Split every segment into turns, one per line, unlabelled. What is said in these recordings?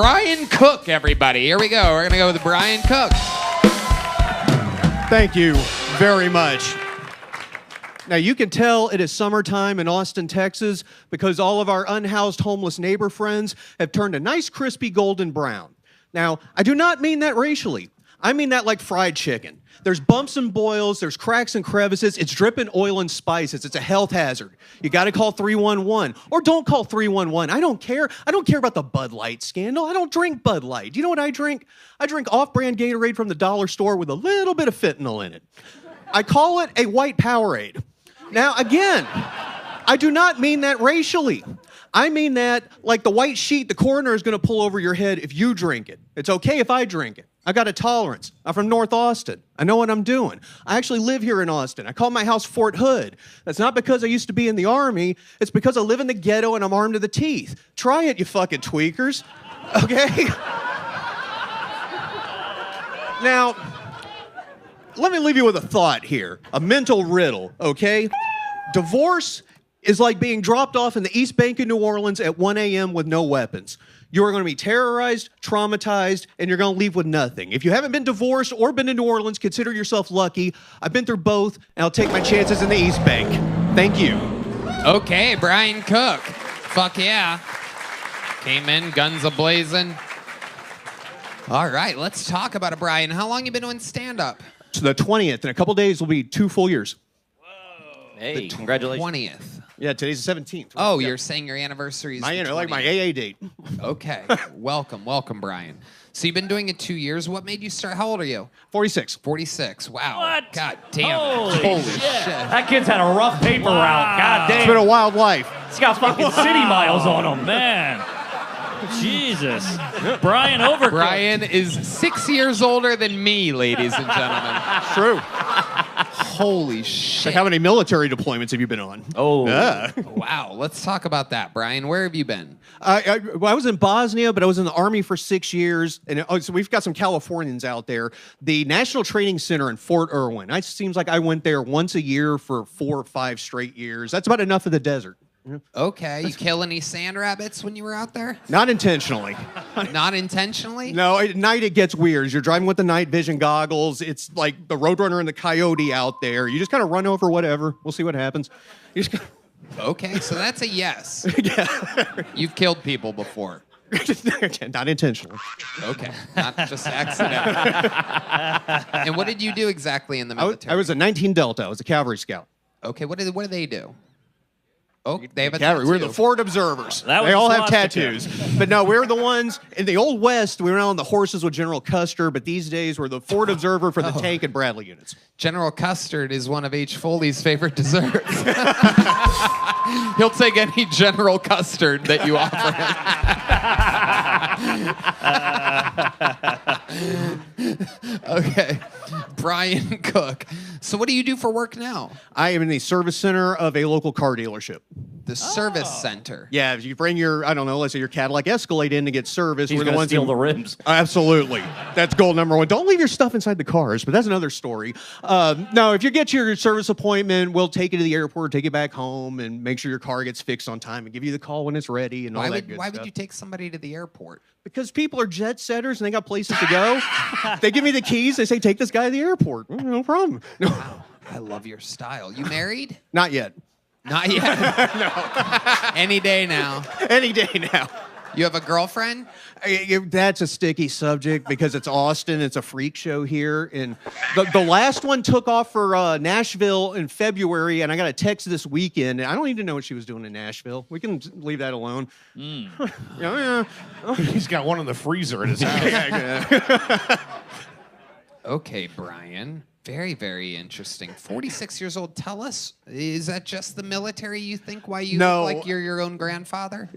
Brian Cook, everybody. Here we go. We're going to go with Brian Cook.
Thank you very much. Now, you can tell it is summertime in Austin, Texas, because all of our unhoused homeless neighbor friends have turned a nice crispy golden brown. Now, I do not mean that racially. I mean that like fried chicken. There's bumps and boils, there's cracks and crevices, it's dripping oil and spices. It's a health hazard. You gotta call 311. Or don't call 311. I don't care. I don't care about the Bud Light scandal. I don't drink Bud Light. You know what I drink? I drink off-brand Gatorade from the dollar store with a little bit of fentanyl in it. I call it a white Powerade. Now, again, I do not mean that racially. I mean that like the white sheet the coroner is going to pull over your head if you drink it. It's okay if I drink it. I got a tolerance. I'm from North Austin. I know what I'm doing. I actually live here in Austin. I call my house Fort Hood. That's not because I used to be in the Army. It's because I live in the ghetto and I'm armed to the teeth. Try it, you fucking tweakers. Okay? Now, let me leave you with a thought here, a mental riddle, okay? Divorce is like being dropped off in the East Bank of New Orleans at 1 a.m. with no weapons. You are going to be terrorized, traumatized, and you're going to leave with nothing. If you haven't been divorced or been to New Orleans, consider yourself lucky. I've been through both, and I'll take my chances in the East Bank. Thank you.
Okay, Brian Cook. Fuck yeah. Came in, guns a-blazing. All right, let's talk about it, Brian. How long you been doing stand-up?
So the 20th. In a couple days will be 2 full years.
Whoa.
Hey, congratulations.
20th.
Yeah, today's the 17th.
Oh,
Yeah.
you're saying your anniversary is the 20th.
Like my AA date.
Okay. Welcome, Brian. So you've been doing it 2 years. What made you start? How old are you?
46.
46. Wow.
What?
God damn.
Holy
shit.
That kid's had a rough paper route. God
It's been
damn.
a wild life.
He's got fucking city miles on him.
Man. Jesus. Brian Overcooked.
Brian is 6 years older than me, ladies and gentlemen.
True.
Holy shit.
Like, how many military deployments have you been on?
Oh.
Yeah.
Wow. Let's talk about that, Brian. Where have you been?
I was in Bosnia, but I was in the Army for 6 years. And so we've got some Californians out there. The National Training Center in Fort Irwin. It seems like I went there once a year for 4 or 5 straight years. That's about enough of the desert.
Okay. You kill any sand rabbits when you were out there?
Not intentionally.
Not intentionally?
No, at night it gets weird. You're driving with the night vision goggles. It's like the Roadrunner and the Coyote out there. You just kind of run over whatever. We'll see what happens. You just
Okay, so that's a yes.
yeah.
You've killed people before.
Not intentionally.
Okay, not just accidental. And what did you do exactly in the military?
I was a 19 Delta. I was a cavalry scout.
Okay, what do they do? Oh, they have a
Cavalry.
tattoo.
We're the Ford Observers.
That was
They
a
all have
swastika.
tattoos. But no, we're the ones in the Old West. We were on the horses with General Custer, but these days we're the Ford Observer for the tank and Bradley units.
General Custard is one of H. Foley's favorite desserts. He'll take any General Custard that you offer him. Okay, Brian Cook. So what do you do for work now?
I am in the service center of a local car dealership.
The service center.
Yeah, if you bring your, I don't know, let's say your Cadillac Escalade in to get serviced,
He's
we're the
going to
ones
steal
who...
the rims.
Absolutely. That's goal number one. Don't leave your stuff inside the cars, but that's another story. No, if you get your service appointment, we'll take you to the airport, take you back home, and make sure your car gets fixed on time and give you the call when it's ready and all
Why
that
would
good
why
stuff.
would you take somebody to the airport?
Because people are jet setters and they got places to go. They give me the keys. They say, take this guy to the airport. No problem. No,
Wow, I love your style. You married?
not yet.
Not yet. No. Any day now.
Any day now.
You have a girlfriend?
That's a sticky subject because it's Austin. It's a freak show here. And the last one took off for Nashville in February, and I got a text this weekend. And I don't need to know what she was doing in Nashville. We can leave that alone. Yeah.
He's got one in the freezer at his house.
Okay, Brian. Very, very interesting. 46 years old. Tell us, is that just the military you think why you
No.
look like you're your own grandfather?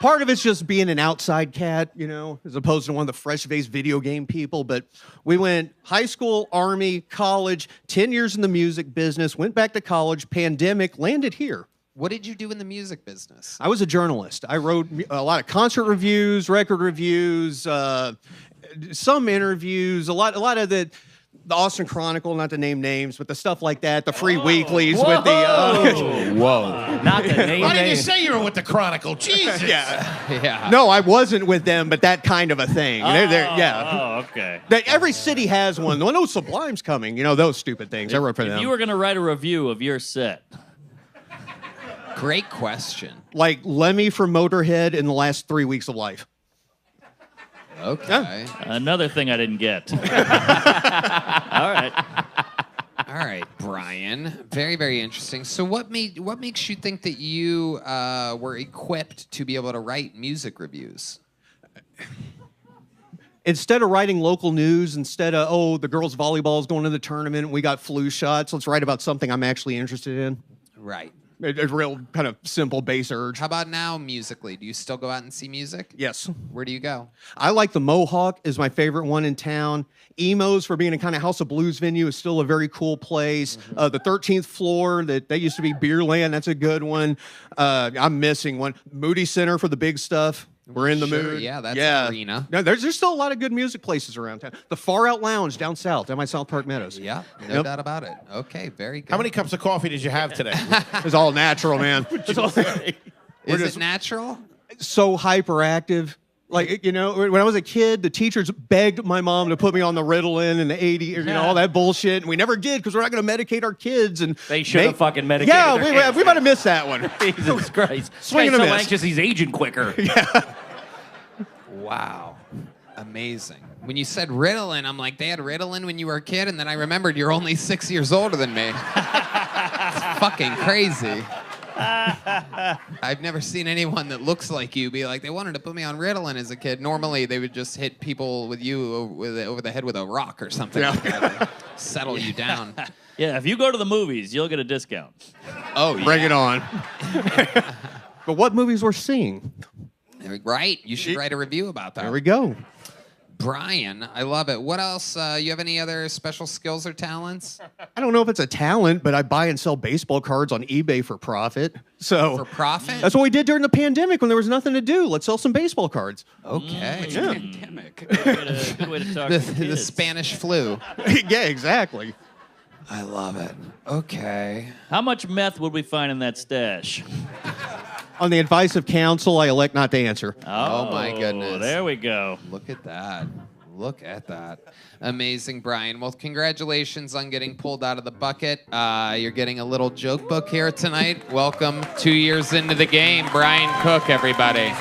Part of it's just being an outside cat, you know, as opposed to one of the fresh-faced video game people. But we went high school, Army, college, 10 years in the music business, went back to college, pandemic, landed here.
What did you do in the music business?
I was a journalist. I wrote a lot of concert reviews, record reviews, some interviews, a lot of the The Austin Chronicle, not to name names, but the stuff like that, the free weeklies with the.
Whoa.
Not the name.
Why didn't you say you were with the Chronicle? Jesus.
Yeah.
Yeah.
No, I wasn't with them, but that kind of a thing. Yeah.
Oh, okay.
Every city has one. Oh, no, Sublime's coming. You know, those stupid things. I wrote for
If
them.
you were going to write a review of your set,
Great question.
Like Lemmy from Motorhead in the last 3 weeks of life.
Okay.
another thing I didn't get. All right.
All right, Brian. Very, very interesting. So, what makes you think that you were equipped to be able to write music reviews?
Instead of writing local news, instead of, oh, the girls' volleyball is going to the tournament, we got flu shots, let's write about something I'm actually interested in.
Right.
A real kind of simple base urge.
How about now musically? Do you still go out and see music?
Yes.
Where do you go?
I like the Mohawk is my favorite one in town. Emo's, for being a kind of House of Blues venue, is still a very cool place. The 13th floor, that used to be Beerland, that's a good one. I'm missing one. Moody Center for the big stuff. We're in the
Sure,
mood.
yeah, that's an arena.
No, there's still a lot of good music places around town. The Far Out Lounge down south, down by South Park Meadows.
Yeah, no
Yep.
doubt about it. Okay, very good.
How many cups of coffee did you have today?
It's all natural, man. It's all
Is
just-
it natural?
so hyperactive. Like, you know, when I was a kid, the teachers begged my mom to put me on the Ritalin and the 80, you know, all that bullshit. And we never did because we're not going to medicate our kids. And
They should have fucking medicated
Yeah,
their kids.
we might have missed that one.
Jesus Christ.
Swing
This
and a
guy's so
miss.
anxious he's aging quicker.
Wow. Amazing. When you said Ritalin, I'm like, they had Ritalin when you were a kid, and then I remembered you're only 6 years older than me. It's fucking crazy. I've never seen anyone that looks like you be like, they wanted to put me on Ritalin as a kid. Normally, they would just hit people with you over the head with a rock or something like that to settle you down.
Yeah, if you go to the movies, you'll get a discount.
Oh, yeah.
Bring it on. But what movies we're seeing?
Right? You should write a review about that.
There we go.
Brian, I love it. What else? You have any other special skills or talents?
I don't know if it's a talent, but I buy and sell baseball cards on eBay for profit. So
For profit?
that's what we did during the pandemic when there was nothing to do. Let's sell some baseball cards.
Okay.
Yeah.
Pandemic.
Good way to talk to
the
kids.
Spanish flu.
Yeah, exactly.
I love it. Okay.
How much meth would we find in that stash?
On the advice of counsel, I elect not to answer.
Oh, my goodness.
There we go.
Look at that. Look at that. Amazing, Brian. Well, congratulations on getting pulled out of the bucket. You're getting a little joke book here tonight. Welcome 2 years into the game, Brian Cook, everybody.